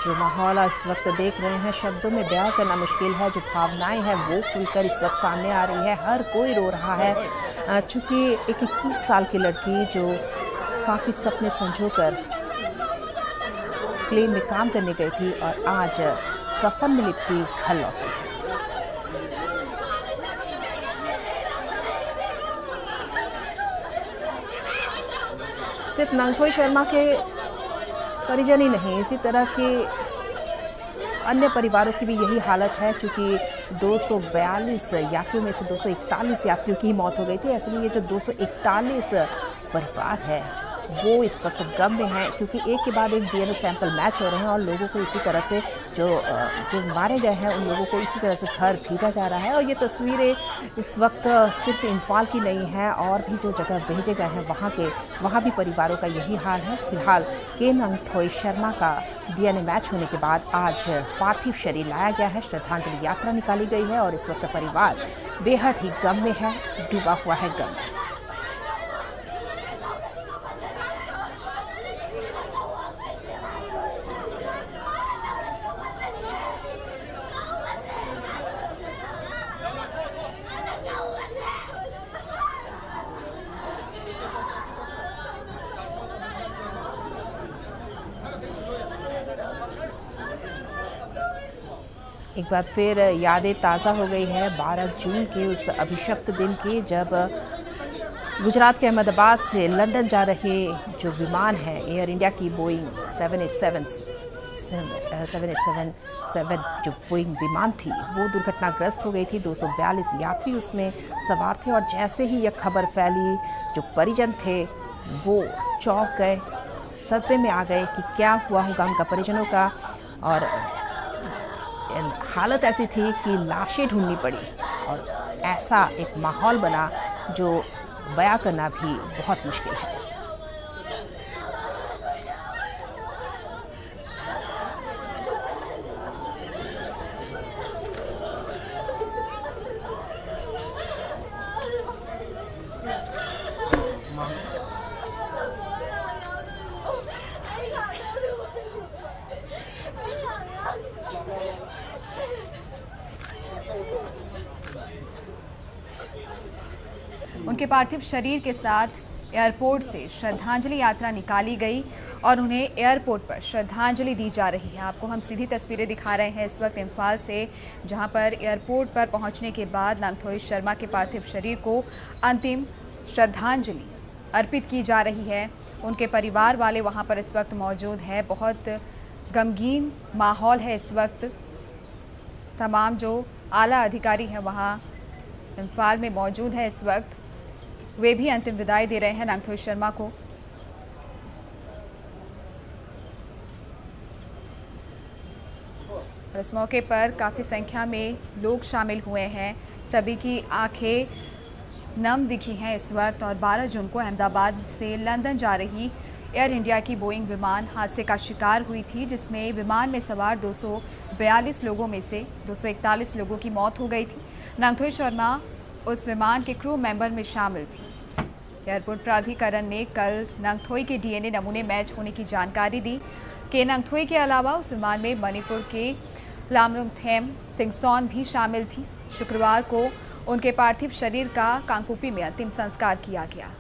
जो माहौल इस वक्त देख रहे हैं शब्दों में बयां करना मुश्किल है। जो भावनाएं हैं वो खुलकर इस वक्त सामने आ रही है। हर कोई रो रहा है चूँकि एक 21 साल की लड़की जो काफ़ी सपने संजोकर प्लेन में काम करने गई थी और आज कफन में लिपटी घर लौटी है। सिर्फ नंगथोई शर्मा के परिजन ही नहीं, इसी तरह के अन्य परिवारों की भी यही हालत है। चूँकि 242 यात्रियों में से 241 यात्रियों की मौत हो गई थी। ऐसे में ये जो 241 परिवार है वो इस वक्त गम में है, क्योंकि एक के बाद एक डीएनए सैंपल मैच हो रहे हैं और लोगों को इसी तरह से जो मारे गए हैं उन लोगों को इसी तरह से घर भेजा जा रहा है। और ये तस्वीरें इस वक्त सिर्फ इम्फाल की नहीं है, और भी जो जगह भेजे गए हैं वहाँ भी परिवारों का यही हाल है। फिलहाल के नंगथोई शर्मा का डीएनए मैच होने के बाद आज पार्थिव शरीर लाया गया है, श्रद्धांजलि यात्रा निकाली गई है और इस वक्त परिवार बेहद ही गम में है, डूबा हुआ है गम में। एक बार फिर यादें ताज़ा हो गई है 12 जून के उस अभिशप्त दिन की, जब गुजरात के अहमदाबाद से लंदन जा रहे जो विमान है एयर इंडिया की बोइंग 787 जो बोइंग विमान थी वो दुर्घटनाग्रस्त हो गई थी। 242 यात्री उसमें सवार थे और जैसे ही यह खबर फैली जो परिजन थे वो चौंक गए, सदमे में आ गए कि क्या हुआ होगा उनका परिजनों का। और हालत ऐसी थी कि लाशें ढूंढनी पड़ी और ऐसा एक माहौल बना जो बयां करना भी बहुत मुश्किल है। उनके पार्थिव शरीर के साथ एयरपोर्ट से श्रद्धांजलि यात्रा निकाली गई और उन्हें एयरपोर्ट पर श्रद्धांजलि दी जा रही है। आपको हम सीधी तस्वीरें दिखा रहे हैं इस वक्त इम्फाल से, जहां पर एयरपोर्ट पर पहुंचने के बाद नंगथोई शर्मा के पार्थिव शरीर को अंतिम श्रद्धांजलि अर्पित की जा रही है। उनके परिवार वाले वहां पर इस वक्त मौजूद हैं। बहुत गमगीन माहौल है इस वक्त। तमाम जो आला अधिकारी हैं वहाँ इम्फाल में मौजूद है इस वक्त, वे भी अंतिम विदाई दे रहे हैं नंगथोई शर्मा को। इस मौके पर काफ़ी संख्या में लोग शामिल हुए हैं। सभी की आंखें नम दिखी हैं इस वक्त। और 12 जून को अहमदाबाद से लंदन जा रही एयर इंडिया की बोइंग विमान हादसे का शिकार हुई थी, जिसमें विमान में सवार 242 लोगों में से 241 लोगों की मौत हो गई थी। नंगथोई शर्मा उस विमान के क्रू मेंबर में शामिल थी। एयरपोर्ट प्राधिकरण ने कल नंगथोई के डीएनए नमूने मैच होने की जानकारी दी कि नंगथोई के अलावा उस विमान में मणिपुर के लामरुंगथेम सिंगसौन भी शामिल थी। शुक्रवार को उनके पार्थिव शरीर का कांगपुपी में अंतिम संस्कार किया गया।